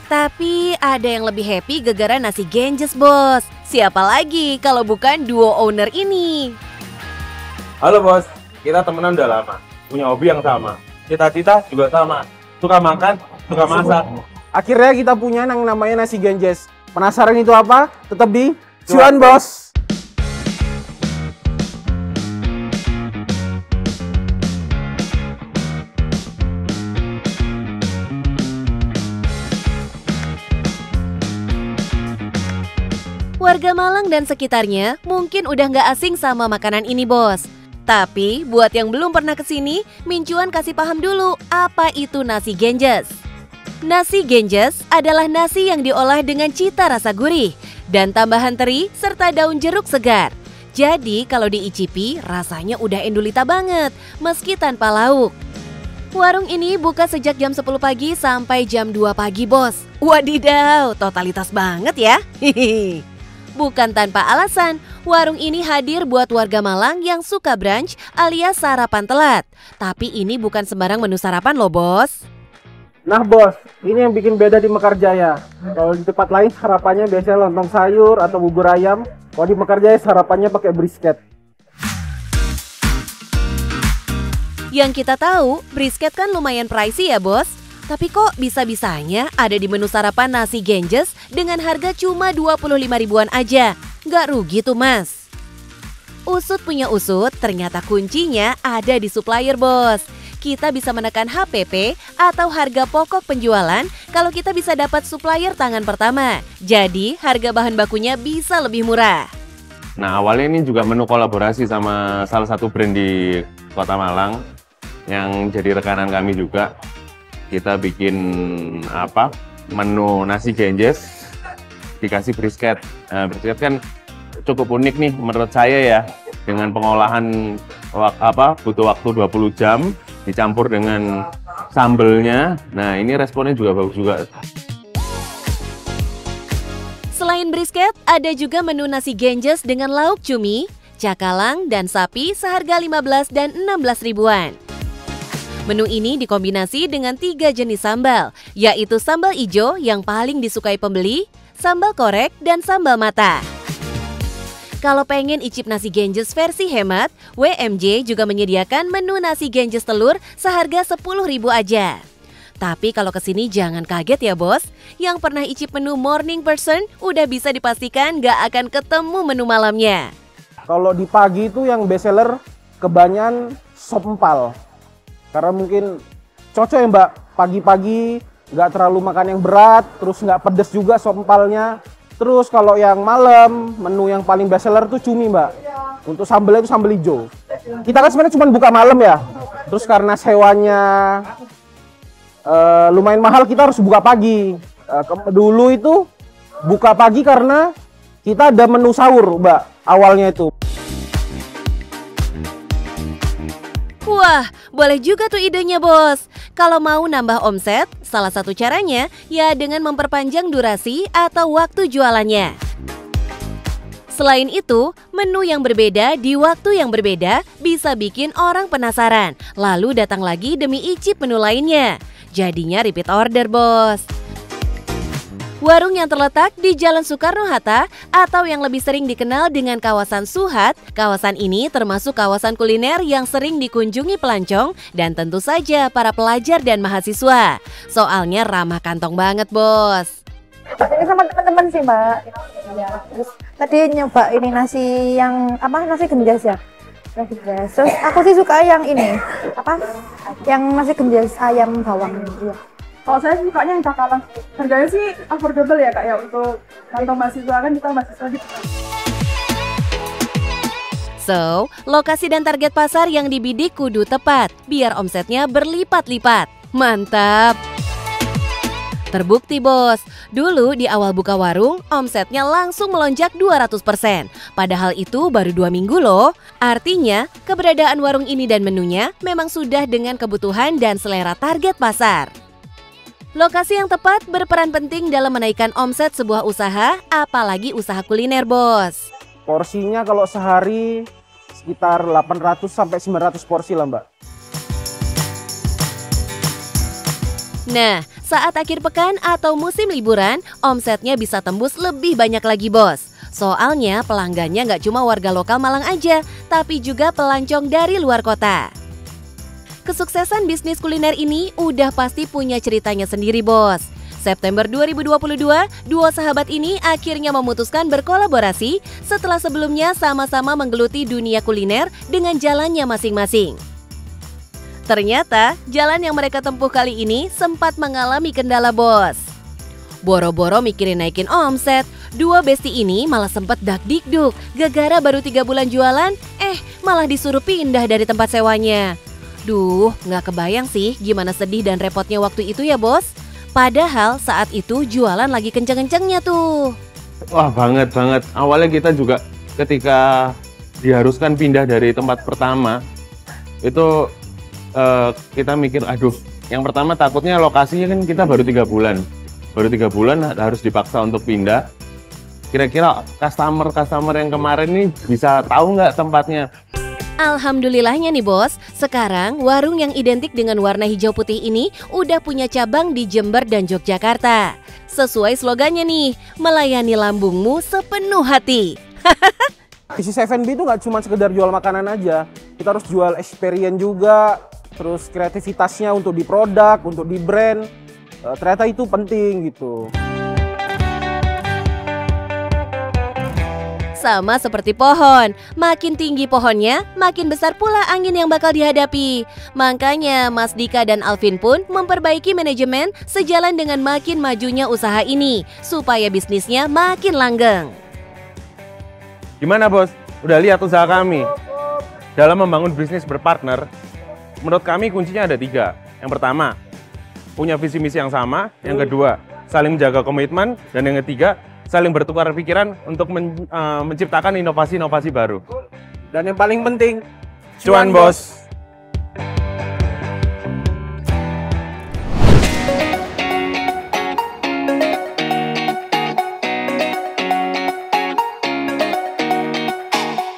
Tapi ada yang lebih happy gara-gara nasi Genjes, bos. Siapa lagi kalau bukan duo owner ini? Halo bos, kita temenan udah lama, punya hobi yang sama, cita-cita juga sama, suka makan, suka masak. Akhirnya kita punya yang namanya nasi Genjes. Penasaran itu apa? Tetap di Cuan Bos. Warga Malang dan sekitarnya mungkin udah nggak asing sama makanan ini, bos. Tapi buat yang belum pernah kesini, Mincuan kasih paham dulu apa itu nasi Genjes. Nasi Genjes adalah nasi yang diolah dengan cita rasa gurih dan tambahan teri serta daun jeruk segar. Jadi kalau diicipi rasanya udah endulita banget meski tanpa lauk. Warung ini buka sejak jam 10 pagi sampai jam 2 pagi, bos. Wadidaw, totalitas banget ya. Hihihi. Bukan tanpa alasan, warung ini hadir buat warga Malang yang suka brunch alias sarapan telat. Tapi ini bukan sembarang menu sarapan loh, bos. Nah bos, ini yang bikin beda di Mekarjaya. Kalau di tempat lain sarapannya biasanya lontong sayur atau bubur ayam. Kalau di Mekarjaya sarapannya pakai brisket. Yang kita tahu, brisket kan lumayan pricey ya, bos. Tapi kok bisa-bisanya ada di menu sarapan nasi Genjes dengan harga cuma 25 ribuan aja? Nggak rugi tuh, mas. Usut punya usut, ternyata kuncinya ada di supplier, bos. Kita bisa menekan HPP atau harga pokok penjualan kalau kita bisa dapat supplier tangan pertama. Jadi harga bahan bakunya bisa lebih murah. Nah awalnya ini juga menu kolaborasi sama salah satu brand di Kota Malang yang jadi rekanan kami juga. Kita bikin menu nasi Genjes dikasih brisket. Nah, brisket kan cukup unik nih menurut saya ya, dengan pengolahan butuh waktu 20 jam dicampur dengan sambelnya. Nah ini responnya juga bagus juga. Selain brisket, ada juga menu nasi Genjes dengan lauk cumi, cakalang, dan sapi seharga 15 dan 16 ribuan. Menu ini dikombinasi dengan 3 jenis sambal, yaitu sambal ijo yang paling disukai pembeli, sambal korek, dan sambal mata. Kalau pengen icip nasi Genjes versi hemat, WMJ juga menyediakan menu nasi Genjes telur seharga 10 ribu aja. Tapi kalau kesini jangan kaget ya, bos. Yang pernah icip menu morning person udah bisa dipastikan gak akan ketemu menu malamnya. Kalau di pagi itu yang best seller kebanyakan sop empal. Karena mungkin cocok ya mbak, pagi-pagi nggak terlalu makan yang berat, terus nggak pedes juga sop empalnya. Terus kalau yang malam, menu yang paling best seller tuh cumi mbak. Untuk sambelnya itu sambal hijau. Kita kan sebenarnya cuma buka malam ya. Terus karena sewanya lumayan mahal, kita harus buka pagi. Dulu itu buka pagi karena kita ada menu sahur mbak, awalnya itu. Wah, boleh juga tuh idenya, bos. Kalau mau nambah omset, salah satu caranya ya dengan memperpanjang durasi atau waktu jualannya. Selain itu, menu yang berbeda di waktu yang berbeda bisa bikin orang penasaran, lalu datang lagi demi icip menu lainnya. Jadinya repeat order, bos. Warung yang terletak di Jalan Soekarno-Hatta atau yang lebih sering dikenal dengan kawasan Suhat, kawasan ini termasuk kawasan kuliner yang sering dikunjungi pelancong dan tentu saja para pelajar dan mahasiswa. Soalnya ramah kantong banget, bos. Ini sama teman-teman sih, Mbak. Ya, terus tadi nyoba ini nasi yang nasi Genjes ya. Nasi Genjes. Terus aku sih suka yang ini, Yang nasi Genjes ayam bawang gitu. Kalau saya sukanya yang cakalang. Harganya sih affordable ya kak ya, untuk kantong mahasiswa kan kita mahasiswa gitu. So, lokasi dan target pasar yang dibidik kudu tepat, biar omsetnya berlipat-lipat. Mantap! Terbukti, bos. Dulu di awal buka warung, omsetnya langsung melonjak 200%. Padahal itu baru 2 minggu loh. Artinya, keberadaan warung ini dan menunya memang sudah dengan kebutuhan dan selera target pasar. Lokasi yang tepat berperan penting dalam menaikkan omset sebuah usaha, apalagi usaha kuliner, bos. Porsinya kalau sehari sekitar 800 sampai 900 porsi lah, Mbak. Nah, saat akhir pekan atau musim liburan, omsetnya bisa tembus lebih banyak lagi bos. Soalnya pelanggannya nggak cuma warga lokal Malang aja, tapi juga pelancong dari luar kota. Kesuksesan bisnis kuliner ini udah pasti punya ceritanya sendiri bos. September 2022, dua sahabat ini akhirnya memutuskan berkolaborasi setelah sebelumnya sama-sama menggeluti dunia kuliner dengan jalannya masing-masing. Ternyata, jalan yang mereka tempuh kali ini sempat mengalami kendala bos. Boro-boro mikirin naikin omset, dua besti ini malah sempat dak-dikduk. Gara-gara baru 3 bulan jualan, malah disuruh pindah dari tempat sewanya. Duh, nggak kebayang sih gimana sedih dan repotnya waktu itu ya bos. Padahal saat itu jualan lagi kenceng-kencengnya tuh. Wah banget. Awalnya kita juga ketika diharuskan pindah dari tempat pertama, itu kita mikir, aduh, yang pertama takutnya lokasinya kan kita baru 3 bulan. Baru 3 bulan harus dipaksa untuk pindah. Kira-kira customer yang kemarin nih bisa tahu nggak tempatnya? Alhamdulillahnya nih bos, sekarang warung yang identik dengan warna hijau putih ini udah punya cabang di Jember dan Yogyakarta. Sesuai slogannya nih, melayani lambungmu sepenuh hati. Isi 7B itu nggak cuma sekedar jual makanan aja, kita harus jual experience juga, terus kreativitasnya untuk di produk, untuk di brand, ternyata itu penting gitu. Sama seperti pohon, makin tinggi pohonnya, makin besar pula angin yang bakal dihadapi. Makanya Mas Dika dan Alvin pun memperbaiki manajemen sejalan dengan makin majunya usaha ini, supaya bisnisnya makin langgeng. Gimana bos? Udah lihat usaha kami? Dalam membangun bisnis berpartner, menurut kami kuncinya ada 3. Yang pertama, punya visi misi yang sama. Yang kedua, saling menjaga komitmen. Dan yang ketiga, saling bertukar pikiran untuk menciptakan inovasi-inovasi baru. Dan yang paling penting, Cuan bos!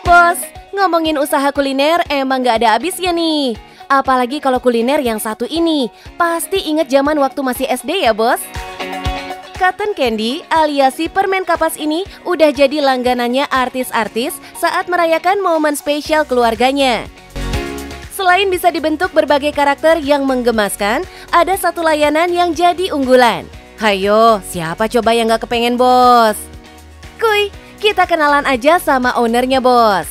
Bos, ngomongin usaha kuliner emang gak ada habisnya nih. Apalagi kalau kuliner yang satu ini, pasti inget zaman waktu masih SD ya bos? Cotton Candy alias si permen kapas ini udah jadi langganannya artis-artis saat merayakan momen spesial keluarganya. Selain bisa dibentuk berbagai karakter yang menggemaskan, ada satu layanan yang jadi unggulan. Hayo, siapa coba yang gak kepengen bos? Kuy, kita kenalan aja sama ownernya bos.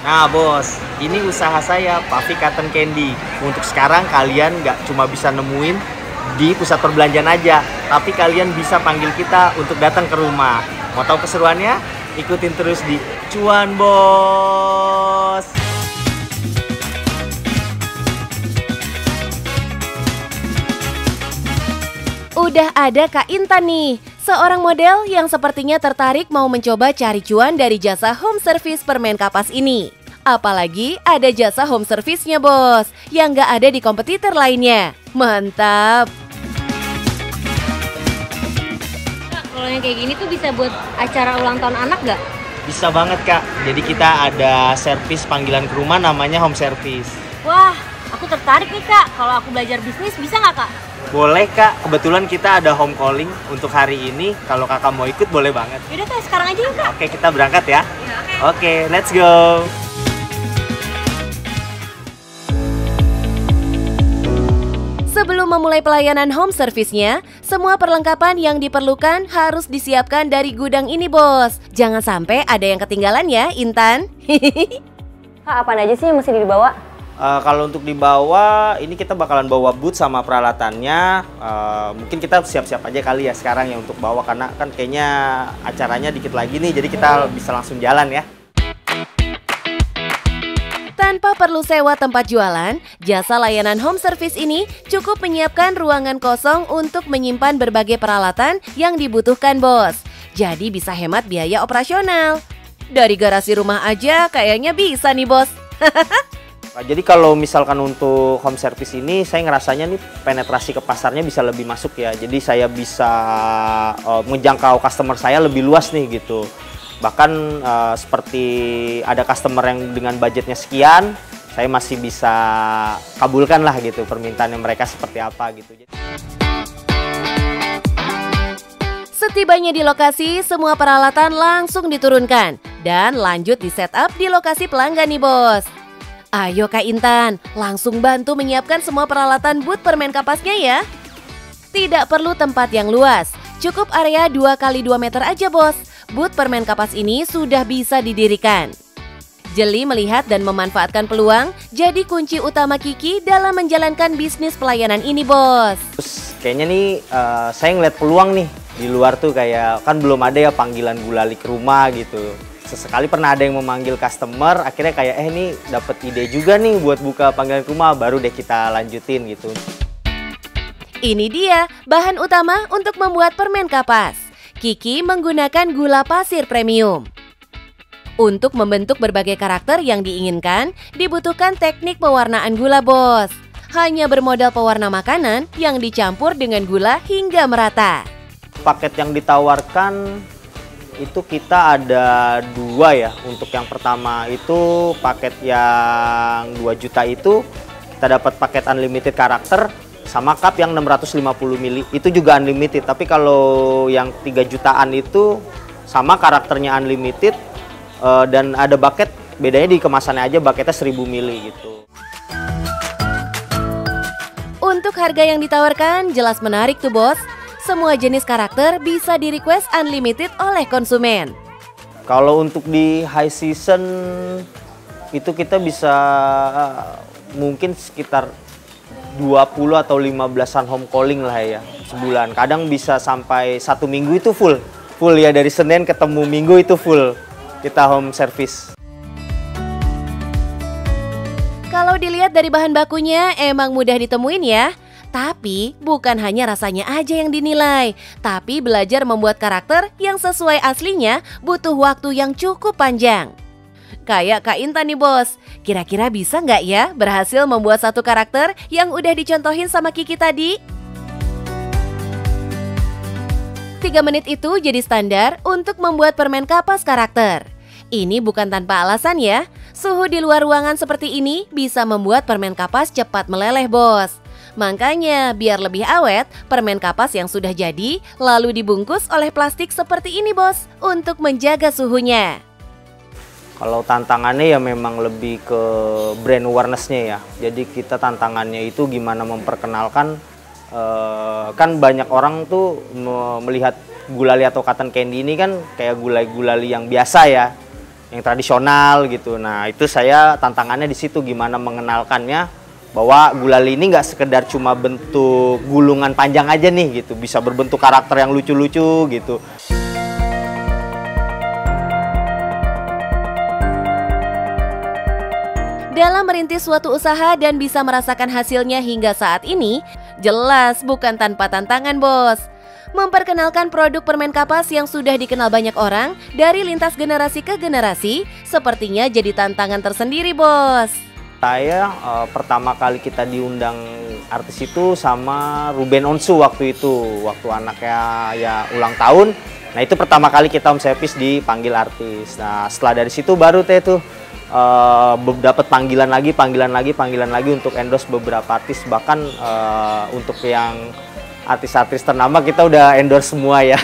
Nah bos, ini usaha saya, Puffy Cotton Candy. Untuk sekarang kalian nggak cuma bisa nemuin di pusat perbelanjaan aja, tapi kalian bisa panggil kita untuk datang ke rumah. Mau tahu keseruannya? Ikutin terus di Cuan Bos. Udah ada Kak Intan nih, seorang model yang sepertinya tertarik mau mencoba cari cuan dari jasa home service permen kapas ini. Apalagi ada jasa home service-nya bos, yang gak ada di kompetitor lainnya. Mantap! Kak, kalau yang kayak gini tuh bisa buat acara ulang tahun anak gak? Bisa banget kak, jadi kita ada servis panggilan ke rumah namanya home service. Wah, aku tertarik nih kak, kalau aku belajar bisnis bisa gak kak? Boleh kak, kebetulan kita ada home calling untuk hari ini. Kalau kakak mau ikut boleh banget. Yaudah kak, sekarang aja yuk kak. Oke, kita berangkat ya. Oke, let's go. Sebelum memulai pelayanan home service-nya, semua perlengkapan yang diperlukan harus disiapkan dari gudang ini bos. Jangan sampai ada yang ketinggalan ya, Intan. Kak, apa aja sih yang mesti dibawa? Kalau untuk dibawa, ini kita bakalan bawa boot sama peralatannya. Mungkin kita siap-siap aja kali ya sekarang ya untuk bawa, karena kan kayaknya acaranya dikit lagi nih, jadi kita bisa langsung jalan ya. Tanpa perlu sewa tempat jualan, jasa layanan home service ini cukup menyiapkan ruangan kosong untuk menyimpan berbagai peralatan yang dibutuhkan bos. Jadi bisa hemat biaya operasional. Dari garasi rumah aja kayaknya bisa nih bos. Jadi kalau misalkan untuk home service ini, saya ngerasanya nih penetrasi ke pasarnya bisa lebih masuk ya. Jadi saya bisa menjangkau customer saya lebih luas nih gitu. Bahkan seperti ada customer yang dengan budgetnya sekian, saya masih bisa kabulkan lah gitu permintaannya mereka seperti apa gitu. Setibanya di lokasi, semua peralatan langsung diturunkan dan lanjut di setup di lokasi pelanggan nih bos. Ayo Kak Intan, langsung bantu menyiapkan semua peralatan booth permen kapasnya ya. Tidak perlu tempat yang luas, cukup area 2x2 meter aja bos. Booth permen kapas ini sudah bisa didirikan. Jeli melihat dan memanfaatkan peluang jadi kunci utama Kiki dalam menjalankan bisnis pelayanan ini bos. Terus kayaknya nih saya ngeliat peluang nih di luar tuh, kayak kan belum ada ya panggilan gulali ke rumah gitu. Sesekali pernah ada yang memanggil customer, akhirnya kayak nih dapet ide juga nih buat buka panggilan ke rumah, baru deh kita lanjutin gitu. Ini dia bahan utama untuk membuat permen kapas. Kiki menggunakan gula pasir premium. Untuk membentuk berbagai karakter yang diinginkan, dibutuhkan teknik pewarnaan gula bos. Hanya bermodal pewarna makanan yang dicampur dengan gula hingga merata. Paket yang ditawarkan itu kita ada 2 ya. Untuk yang pertama itu paket yang 2 juta itu kita dapat paket unlimited karakter sama cup yang 650 ml. Itu juga unlimited, tapi kalau yang 3 jutaan itu sama karakternya unlimited dan ada bucket, bedanya di kemasannya aja, bucketnya 1000 ml gitu. Untuk harga yang ditawarkan jelas menarik tuh bos. Semua jenis karakter bisa di-request unlimited oleh konsumen. Kalau untuk di high season itu kita bisa mungkin sekitar 20 atau 15-an home calling lah ya sebulan. Kadang bisa sampai 1 minggu itu full ya, dari Senin ketemu Minggu itu full kita home service. Kalau dilihat dari bahan bakunya emang mudah ditemuin ya. Tapi bukan hanya rasanya aja yang dinilai, tapi belajar membuat karakter yang sesuai aslinya butuh waktu yang cukup panjang. Kayak Kak Intan nih bos, kira-kira bisa nggak ya berhasil membuat satu karakter yang udah dicontohin sama Kiki tadi? 3 menit itu jadi standar untuk membuat permen kapas karakter. Ini bukan tanpa alasan ya, suhu di luar ruangan seperti ini bisa membuat permen kapas cepat meleleh bos. Makanya biar lebih awet, permen kapas yang sudah jadi lalu dibungkus oleh plastik seperti ini bos untuk menjaga suhunya. Kalau tantangannya ya memang lebih ke brand awareness-nya ya. Jadi kita tantangannya itu gimana memperkenalkan, kan banyak orang tuh melihat gulali atau cotton candy ini kan kayak gulali yang biasa ya, yang tradisional gitu. Nah itu saya tantangannya di situ, gimana mengenalkannya bahwa gulali ini nggak sekedar cuma bentuk gulungan panjang aja nih gitu, bisa berbentuk karakter yang lucu-lucu gitu. Dalam merintis suatu usaha dan bisa merasakan hasilnya hingga saat ini, jelas bukan tanpa tantangan bos. Memperkenalkan produk permen kapas yang sudah dikenal banyak orang dari lintas generasi ke generasi sepertinya jadi tantangan tersendiri bos. Saya pertama kali kita diundang artis itu sama Ruben Onsu waktu itu, waktu anaknya ya ulang tahun. Nah itu pertama kali kita home service dipanggil artis. Nah setelah dari situ baru tuh dapat panggilan lagi untuk endorse beberapa artis, bahkan untuk yang artis-artis ternama kita udah endorse semua ya.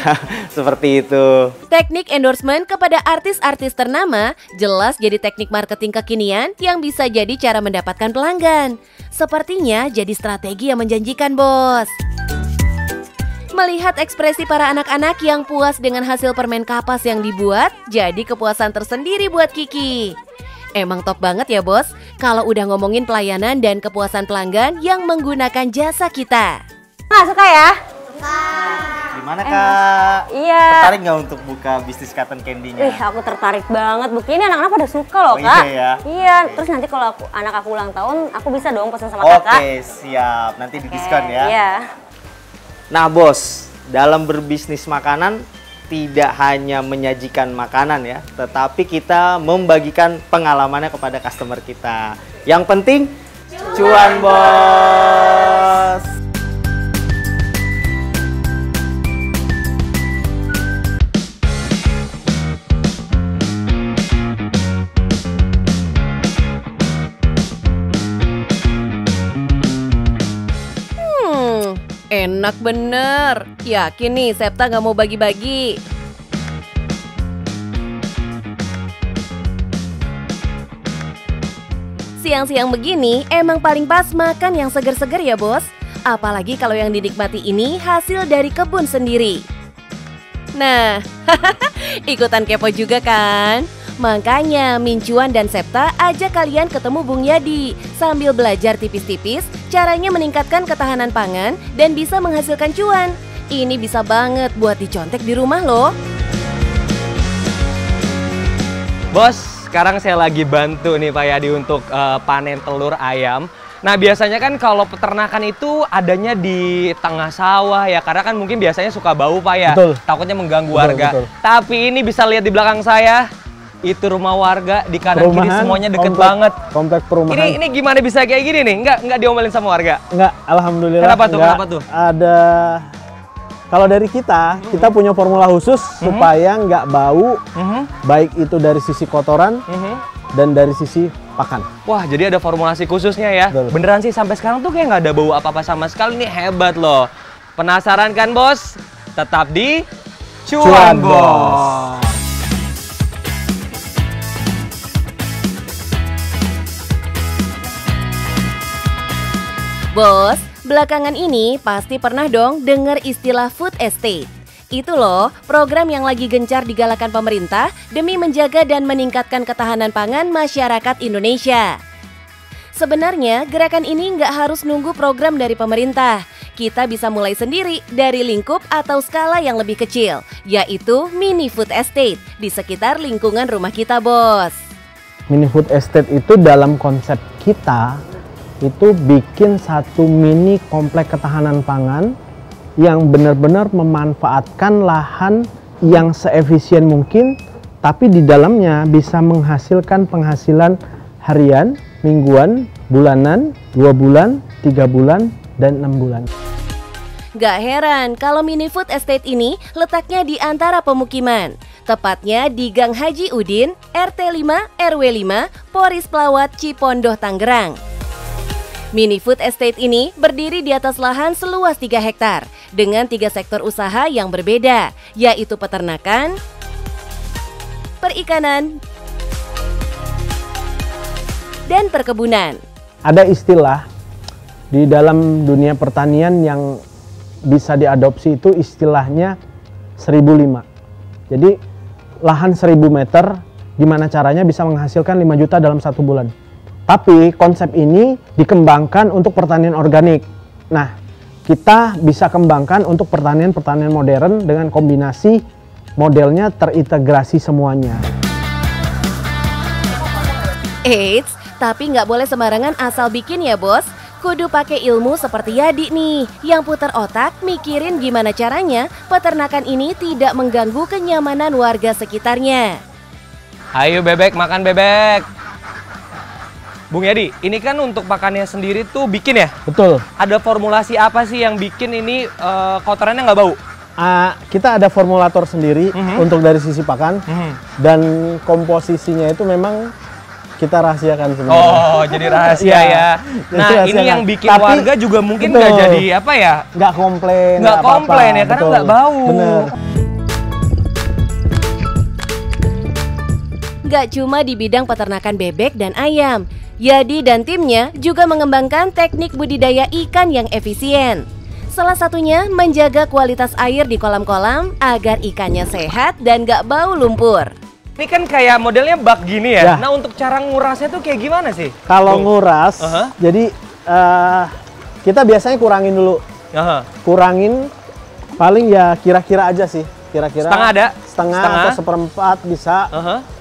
Seperti itu. Teknik endorsement kepada artis-artis ternama jelas jadi teknik marketing kekinian yang bisa jadi cara mendapatkan pelanggan. Sepertinya jadi strategi yang menjanjikan bos. Melihat ekspresi para anak-anak yang puas dengan hasil permen kapas yang dibuat, jadi kepuasan tersendiri buat Kiki. Emang top banget ya bos, kalau udah ngomongin pelayanan dan kepuasan pelanggan yang menggunakan jasa kita. Suka ya? Gimana Kak? Iya. Tertarik nggak untuk buka bisnis cotton candy-nya? Aku tertarik banget. Buktinya anak-anak pada suka loh Oh, Kak. iya ya? Iya, terus nanti kalau anak aku ulang tahun, aku bisa dong pesan sama Oke, kakak. siap. Nanti di diskon ya. Iya. Nah bos, dalam berbisnis makanan tidak hanya menyajikan makanan ya, tetapi kita membagikan pengalamannya kepada customer kita. Yang penting, cuan bos! Enak bener. Yakin nih Septa nggak mau bagi-bagi. Siang-siang begini emang paling pas makan yang seger-seger ya bos. Apalagi kalau yang dinikmati ini hasil dari kebun sendiri. Nah, ikutan kepo juga kan? Makanya Mincuan dan Septa ajak kalian ketemu Bung Yadi sambil belajar tipis-tipis caranya meningkatkan ketahanan pangan dan bisa menghasilkan cuan. Ini bisa banget buat dicontek di rumah loh. Bos, sekarang saya lagi bantu nih Pak Yadi untuk panen telur ayam. Nah biasanya kan kalau peternakan itu adanya di tengah sawah ya, karena kan mungkin biasanya suka bau Pak ya. Betul. Takutnya mengganggu warga. Betul. Tapi ini bisa lihat di belakang saya, itu rumah warga, di kanan kiri semuanya deket banget. Komplek perumahan. Ini gimana bisa kayak gini nih? Nggak diomelin sama warga? Enggak, alhamdulillah. Kenapa tuh? Enggak. Kenapa tuh? Ada, kalau dari kita punya formula khusus supaya nggak bau, baik itu dari sisi kotoran dan dari sisi pakan. Wah, jadi ada formulasi khususnya ya. Betul. Beneran sih sampai sekarang tuh kayak nggak ada bau apa-apa sama sekali. Ini hebat loh. Penasaran kan bos? Tetap di Cuan Bos. Bos, belakangan ini pasti pernah dong dengar istilah food estate. Itu loh, program yang lagi gencar digalakan pemerintah demi menjaga dan meningkatkan ketahanan pangan masyarakat Indonesia. Sebenarnya, gerakan ini nggak harus nunggu program dari pemerintah. Kita bisa mulai sendiri dari lingkup atau skala yang lebih kecil, yaitu mini food estate di sekitar lingkungan rumah kita, bos. Mini food estate itu dalam konsep kita, itu bikin satu mini komplek ketahanan pangan yang benar-benar memanfaatkan lahan yang seefisien mungkin, tapi di dalamnya bisa menghasilkan penghasilan harian, mingguan, bulanan, 2 bulan, 3 bulan, dan 6 bulan. Gak heran kalau mini food estate ini letaknya di antara pemukiman. Tepatnya di Gang Haji Udin, RT 5, RW 5, Poris Plawat, Cipondoh, Tangerang. Mini food estate ini berdiri di atas lahan seluas 3 hektar dengan 3 sektor usaha yang berbeda, yaitu peternakan, perikanan, dan perkebunan. Ada istilah di dalam dunia pertanian yang bisa diadopsi, itu istilahnya 1005. Jadi lahan 1000 meter, gimana caranya bisa menghasilkan 5 juta dalam 1 bulan. Tapi konsep ini dikembangkan untuk pertanian organik. Nah, kita bisa kembangkan untuk pertanian modern dengan kombinasi modelnya terintegrasi semuanya. Eits, tapi nggak boleh sembarangan asal bikin ya bos. Kudu pakai ilmu seperti Yadi nih, yang putar otak mikirin gimana caranya peternakan ini tidak mengganggu kenyamanan warga sekitarnya. Ayo bebek, makan bebek. Bung Yadi, ini kan untuk pakannya sendiri tuh bikin ya? Betul. Ada formulasi apa sih yang bikin ini kotorannya nggak bau? Kita ada formulator sendiri untuk dari sisi pakan, dan komposisinya itu memang kita rahasiakan sebenarnya. Oh, jadi rahasia ya. Nah, ini yang bikin warga juga mungkin nggak jadi apa ya? Nggak komplain. Nggak komplain ya, karena nggak bau. Bener. Nggak cuma di bidang peternakan bebek dan ayam, Yadi dan timnya juga mengembangkan teknik budidaya ikan yang efisien. Salah satunya menjaga kualitas air di kolam-kolam agar ikannya sehat dan nggak bau lumpur. Ini kan kayak modelnya bak gini ya. Nah, untuk cara ngurasnya tuh kayak gimana sih? Kalau nguras, jadi kita biasanya kurangin dulu. Kurangin paling ya kira-kira aja sih. Kira-kira setengah ada? Setengah atau seperempat bisa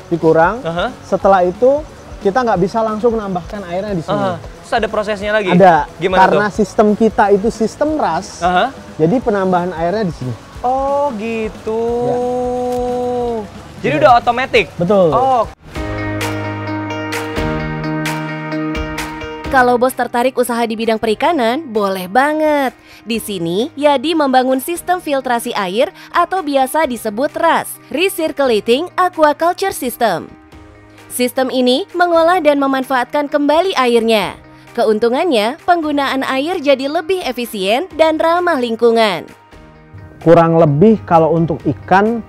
dikurang. Setelah itu kita nggak bisa langsung menambahkan airnya di sini. Terus ada prosesnya lagi? Ada. Gimana karena tuh? sistem kita itu sistem ras. Jadi penambahan airnya di sini. Oh gitu. Ya. Jadi udah otomatis? Betul. Oh. Kalau bos tertarik usaha di bidang perikanan, boleh banget. Di sini, Yadi membangun sistem filtrasi air atau biasa disebut RAS, Recirculating Aquaculture System. Sistem ini mengolah dan memanfaatkan kembali airnya. Keuntungannya, penggunaan air jadi lebih efisien dan ramah lingkungan. Kurang lebih kalau untuk ikan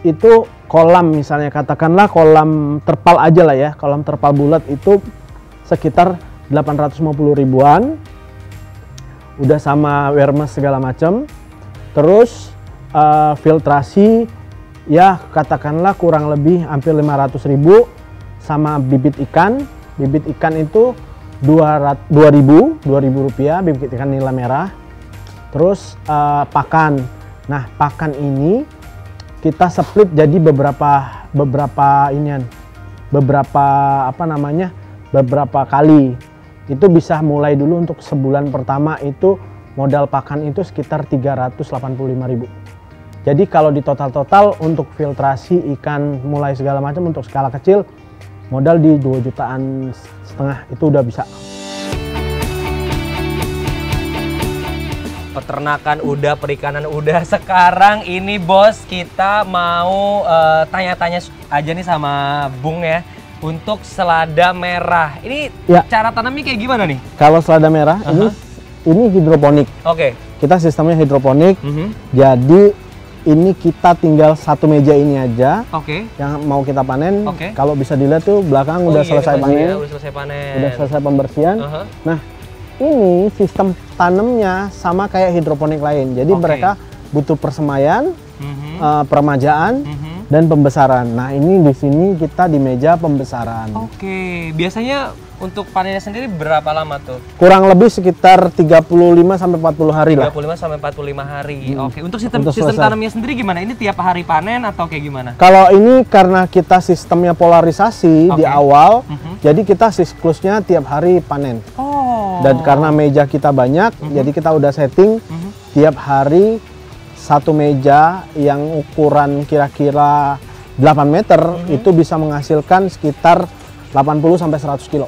itu kolam, misalnya katakanlah kolam terpal aja lah ya, kolam terpal bulat itu sekitar 850 ribuan, udah sama awareness segala macam. Terus filtrasi ya katakanlah kurang lebih hampir 500 ribu, sama bibit ikan itu 2.000 rupiah, bibit ikan nila merah. Terus pakan, nah pakan ini kita split jadi beberapa kali. Itu bisa mulai dulu untuk sebulan pertama itu modal pakan itu sekitar 385.000. Jadi kalau di total untuk filtrasi ikan mulai segala macam untuk skala kecil modal di 2,5 jutaan itu udah bisa. Peternakan udah, perikanan udah. Sekarang ini bos, kita mau tanya-tanya aja nih sama Bung ya, untuk selada merah. Ini ya, cara tanamnya kayak gimana nih? Kalau selada merah ini hidroponik. Oke. Kita sistemnya hidroponik. Jadi ini kita tinggal satu meja ini aja. Yang mau kita panen. Kalau bisa dilihat tuh belakang udah selesai panen. Udah selesai panen. Udah selesai pembersihan. Nah, ini sistem tanamnya sama kayak hidroponik lain. Jadi mereka butuh persemaian, peremajaan, dan pembesaran. Nah, ini di sini kita di meja pembesaran. Biasanya untuk panennya sendiri berapa lama tuh? Kurang lebih sekitar 35 sampai 40 hari lah. 35 sampai 45 hari. Untuk sistem tanamnya sendiri gimana? Ini tiap hari panen atau kayak gimana? Kalau ini karena kita sistemnya polarisasi di awal, jadi kita siklusnya tiap hari panen. Dan karena meja kita banyak, jadi kita udah setting tiap hari satu meja yang ukuran kira-kira 8 meter itu bisa menghasilkan sekitar 80 sampai 100 kilo.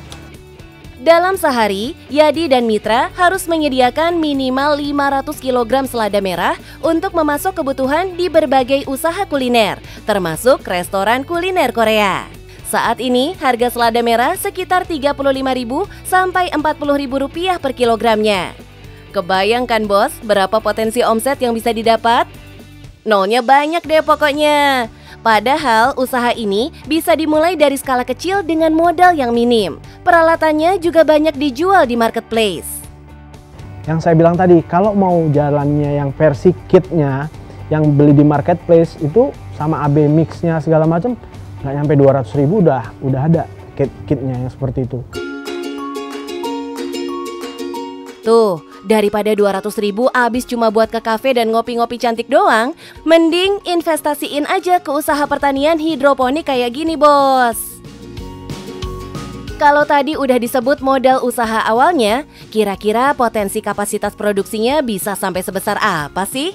Dalam sehari, Yadi dan Mitra harus menyediakan minimal 500 kg selada merah untuk memasok kebutuhan di berbagai usaha kuliner, termasuk restoran kuliner Korea. Saat ini, harga selada merah sekitar 35.000 sampai 40.000 rupiah per kilogramnya. Kebayangkan bos, berapa potensi omset yang bisa didapat? Nolnya banyak deh pokoknya. Padahal usaha ini bisa dimulai dari skala kecil dengan modal yang minim. Peralatannya juga banyak dijual di marketplace. Yang saya bilang tadi, kalau mau jalannya yang versi kitnya, yang beli di marketplace itu sama AB mixnya segala macam, nggak nyampe 200.000 udah ada kitnya yang seperti itu. Tuh, daripada 200.000 habis cuma buat ke kafe dan ngopi-ngopi cantik doang, mending investasiin aja ke usaha pertanian hidroponik kayak gini bos. Kalau tadi udah disebut modal usaha awalnya, kira-kira potensi kapasitas produksinya bisa sampai sebesar apa sih?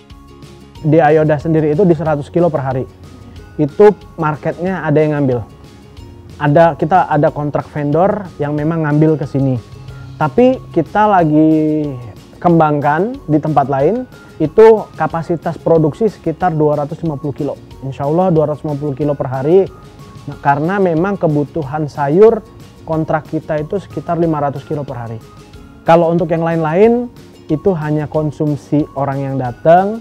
Di Ayoda sendiri itu di 100 kilo per hari. Itu marketnya ada yang ngambil. Kita ada kontrak vendor yang memang ngambil ke sini. Tapi kita lagi kembangkan di tempat lain, itu kapasitas produksi sekitar 250 kilo. Insya Allah 250 kilo per hari. Nah, karena memang kebutuhan sayur kontrak kita itu sekitar 500 kilo per hari. Kalau untuk yang lain-lain itu hanya konsumsi orang yang datang,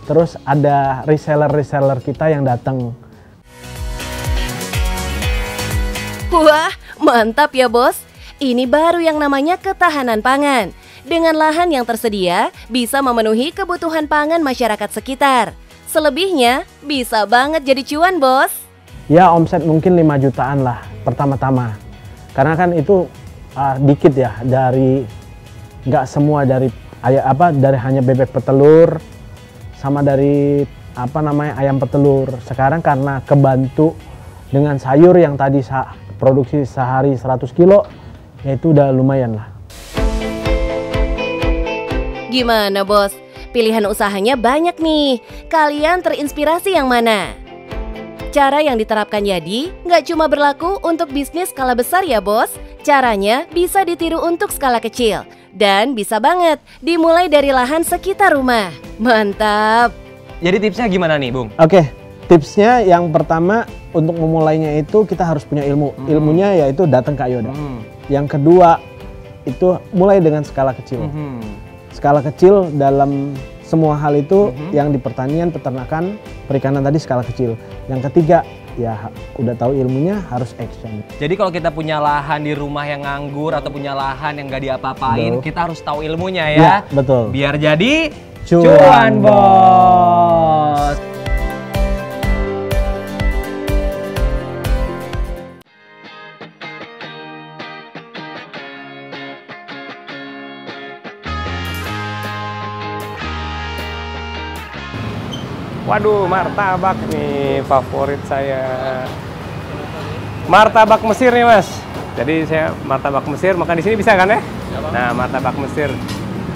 terus ada reseller kita yang datang. Wah, mantap ya bos. Ini baru yang namanya ketahanan pangan. Dengan lahan yang tersedia, bisa memenuhi kebutuhan pangan masyarakat sekitar. Selebihnya, bisa banget jadi cuan bos. Ya omset mungkin 5 jutaan lah pertama-tama. Karena kan itu dikit ya, dari nggak semua dari hanya bebek petelur, sama dari ayam petelur. Sekarang karena kebantu dengan sayur yang tadi produksi sehari 100 kilo, ya itu udah lumayan lah. Gimana bos? Pilihan usahanya banyak nih. Kalian terinspirasi yang mana? Cara yang diterapkan Yadi nggak cuma berlaku untuk bisnis skala besar ya bos. Caranya bisa ditiru untuk skala kecil. Dan bisa banget dimulai dari lahan sekitar rumah. Mantap! Jadi tipsnya gimana nih Bung? Oke, tipsnya yang pertama untuk memulainya itu kita harus punya ilmu. Ilmunya yaitu datang ke Ayoda. Yang kedua, itu mulai dengan skala kecil. Skala kecil dalam semua hal itu yang di pertanian, peternakan, perikanan tadi skala kecil. Yang ketiga, ya udah tahu ilmunya harus action. Jadi kalau kita punya lahan di rumah yang nganggur atau punya lahan yang nggak diapa-apain, Betul. kita harus tahu ilmunya ya. Ya, betul. Biar jadi Cuan, bos. Waduh, martabak nih favorit saya. Martabak Mesir nih, Mas. Jadi saya martabak Mesir makan di sini bisa kan ya? Nah, martabak Mesir.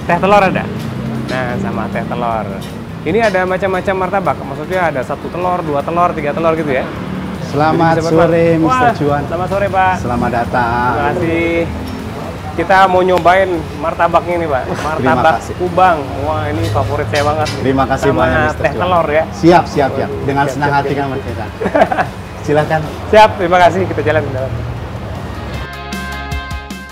Teh telur ada? Nah, sama teh telur. Ini ada macam-macam martabak. Maksudnya ada 1 telur, 2 telur, 3 telur gitu ya. Selamat sore, Mr. Cuan. Selamat sore, Pak. Selamat datang. Terima kasih. Kita mau nyobain martabaknya nih, Pak. Martabak kasih. Kubang. Wah, ini favorit saya banget. Terima kasih sama banyak, Mr. teh Cuan. telur ya. Siap, siap, siap. Dengan Siap, senang siap, hati siap. kami kita. Silakan. Siap, terima kasih. Kita jalan ke dalam.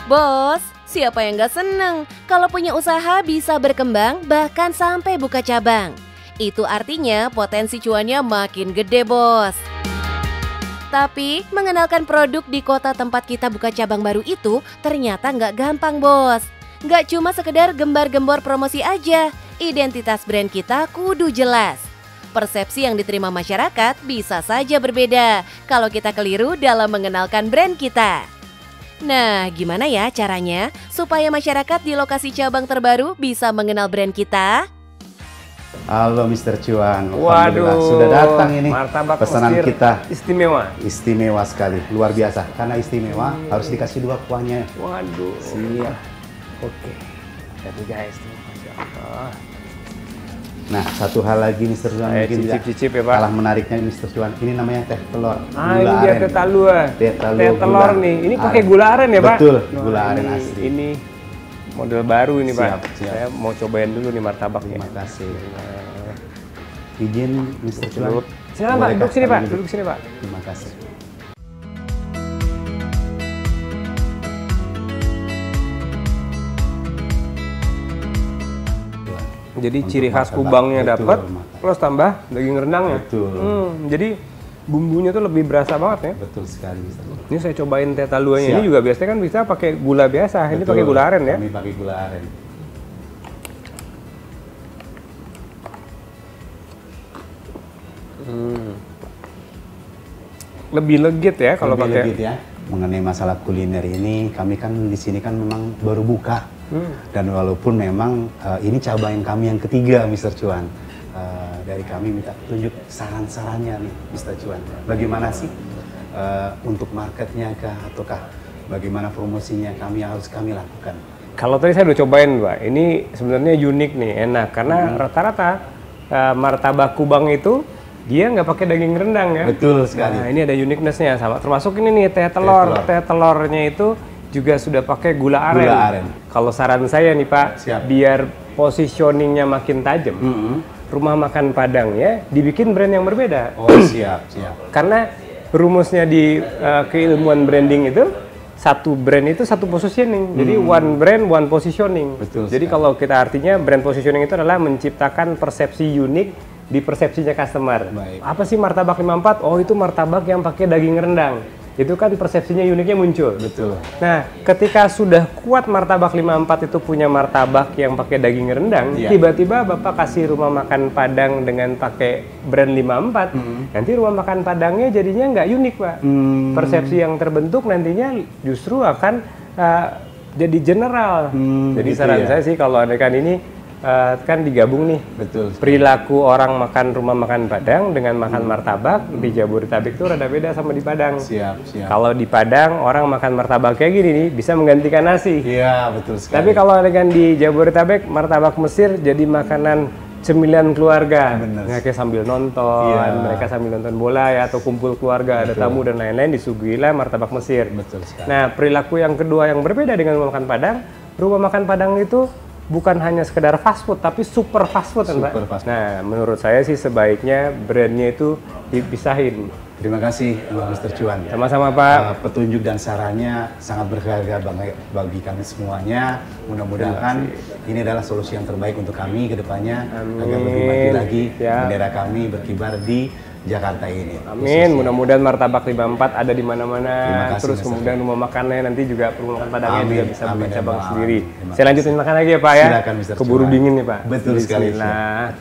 Bos, siapa yang gak seneng kalau punya usaha bisa berkembang bahkan sampai buka cabang? Itu artinya potensi cuannya makin gede, bos. Tapi mengenalkan produk di kota tempat kita buka cabang baru itu ternyata nggak gampang, bos. Nggak cuma sekedar gembar-gembor promosi aja, identitas brand kita kudu jelas. Persepsi yang diterima masyarakat bisa saja berbeda kalau kita keliru dalam mengenalkan brand kita. Nah, gimana ya caranya supaya masyarakat di lokasi cabang terbaru bisa mengenal brand kita? Halo, Mr. Cuan. Waduh, Alhamdulillah, sudah datang ini martabak pesanan Mesir kita. istimewa. Istimewa sekali, luar biasa. Karena istimewa harus dikasih 2 kuahnya. Waduh. Siap. Oke. Jadi guys, Masya Allah. Nah, satu hal lagi, Mr. Cuan, mungkin tidak cicip-cicip ya, Pak. kalah menariknya, Mr. Cuan. Ini namanya teh telur. Ah, ini dia teh talua. Teh Telur gula nih. Ini pakai aren. gula aren ya, Pak? Betul, Nah, gula aren ini, asli. Ini model baru ini, Pak. Siap, siap. Saya mau cobain dulu nih martabaknya. Terima kasih. Izin, Mr. Cuan. Silakan, Pak. Bolehkah Duduk sini, kami Pak. Duduk sini, Pak. Terima kasih. Jadi Untuk ciri khas martabak, kubangnya betul, dapat, martabak. plus tambah daging rendangnya. Betul. Jadi bumbunya tuh lebih berasa banget ya. Betul sekali, Mr. Cuan. Ini saya cobain teh taluanya. Siap. Ini juga biasanya kan bisa pakai gula biasa. Ini Betul, pakai gula aren ya. Kami pakai gula aren. Lebih legit ya kalau Lebih pakai. legit ya. Mengenai masalah kuliner ini, kami kan di sini kan memang baru buka. Dan walaupun memang ini cabang kami yang ketiga, Mr. Cuan. Dari kami minta petunjuk saran-sarannya nih, Mr. Cuan. Bagaimana sih untuk marketnya kah, ataukah bagaimana promosinya harus kami lakukan? Kalau tadi saya udah cobain, Pak. Ini sebenarnya unik nih, enak. Karena rata-rata martabak Kubang itu dia nggak pakai daging rendang ya. Betul sekali. Nah, ini ada uniqueness-nya sama. Termasuk ini nih teh telur. Teh telurnya itu juga sudah pakai gula aren. Gula aren. Kalau saran saya nih, Pak, Siap. biar positioningnya makin tajam, rumah makan Padangnya dibikin brand yang berbeda. Oh, siap, siap. Karena rumusnya di keilmuan branding itu, satu brand itu satu positioning. Jadi one brand, one positioning. Betul Jadi sekali. kalau kita artinya brand positioning itu adalah menciptakan persepsi unik di persepsinya customer. Baik. Apa sih martabak 54? Oh, itu martabak yang pakai daging rendang. Itu kan persepsinya uniknya muncul. Betul. Nah, ketika sudah kuat martabak 54 itu punya martabak yang pakai daging rendang, Iya. tiba-tiba Bapak kasih rumah makan Padang dengan pakai brand 54, nanti rumah makan Padangnya jadinya nggak unik, Pak. Persepsi yang terbentuk nantinya justru akan jadi general. Jadi gitu saran ya. saya sih kalau adakan ini kan digabung nih. Betul. Perilaku orang makan rumah makan Padang dengan makan martabak di Jabodetabek itu rada beda sama di Padang. Siap, siap. Kalau di Padang orang makan martabak kayak gini nih bisa menggantikan nasi. Iya, betul sekali. Tapi kalau dengan di Jabodetabek martabak Mesir jadi makanan cemilan keluarga. Bener. Mereka sambil nonton, Iya. mereka sambil nonton bola ya atau kumpul keluarga, ada tamu dan lain-lain disuguhilah martabak Mesir. Betul sekali. Nah, perilaku yang kedua yang berbeda dengan rumah makan Padang, rumah makan Padang itu bukan hanya sekedar fast food, tapi super fast food, kan, Pak? Super fast food. Nah, menurut saya sih sebaiknya brandnya itu dipisahin. Terima kasih Mr. Cuan. Sama-sama Pak. Petunjuk dan sarannya sangat berharga bagi kami semuanya. Mudah-mudahan ini adalah solusi yang terbaik untuk kami ke depannya agar lebih maju lagi bendera kami berkibar di Jakarta ini. Amin. Mudah-mudahan martabak 54 ada di mana-mana. Terus kemudian rumah makannya nanti juga rumah makan Padangnya juga bisa buka cabang sendiri. Saya lanjutin makan lagi ya Pak ya. Silakan Mr. Keburu dingin nih Pak. Betul sekali. Bismillah.